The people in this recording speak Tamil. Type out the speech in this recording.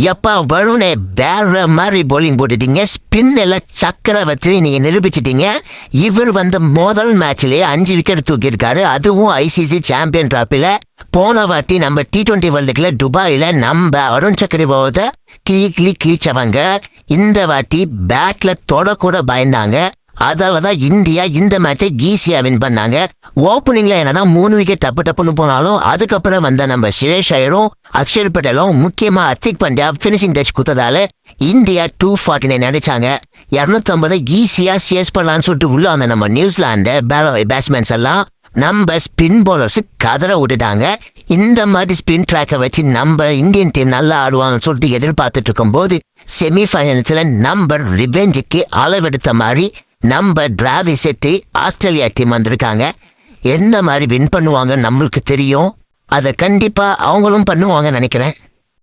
எப்பா வருணே வேற மாதிரி bowling போட்டுட்டீங்க. ஸ்பின் எல்லாம் சக்கரவர்த்தி நீங்க நிரூபிச்சிட்டீங்க. இவர் முதல் மேட்ச்லயே 5 விக்கெட் தூக்கியிருக்காரு. அதுவும் ஐசிசி சாம்பியன் டிராபில. போன வாட்டி நம்ம T20 வேர்ல்டுக்குள்ள துபாயில நம்ம அருண் சக்கரவர்த்தி கிழிச்சவங்க இந்த வாட்டி பேட்ல தொடக்கூட பயந்தாங்க. அதாலதான் இந்தியா இந்த மேட்சை ஈஸியா வின் பண்ணாங்க. ஓப்பனிங்ல என்னதான் 3 விக்கெட் டப்புன்னு போனாலும் அதுக்கப்புறம் நம்ம சுரேஷ் ஐயரும் அக்ஷர் பட்டேலும் முக்கியமா ஹர்திக் பாண்டியா பினிஷிங் டச் குத்ததால இந்தியா 249 அடிச்சாங்க. 250 ஈஸியா சேஸ் பண்ணலான்னு சொல்லிட்டு உள்ள நம்ம நியூசிலாந்து பேட்ஸ்மேன்ஸ் எல்லாம் நம்ம ஸ்பின் பவுலர்ஸ் கதற விட்டுட்டாங்க. இந்த மாதிரி ஸ்பின் ட்ராக்கை வச்சு நம்ம இந்தியன் டீம் நல்லா ஆடுவாங்கன்னு சொல்லிட்டு எதிர்பார்த்துட்டு இருக்கும்போது செமிஃபைனல்ஸ்ல நம்ம ரிவெஞ்சுக்கு அளவெடுத்த மாதிரி நம்ம டிராவிஸ் செட்டு ஆஸ்திரேலியா டீம் வந்திருக்காங்க. எந்த மாதிரி வின் பண்ணுவாங்க நம்மளுக்கு தெரியும். அதை கண்டிப்பா அவங்களும் பண்ணுவாங்க நினைக்கிறேன்.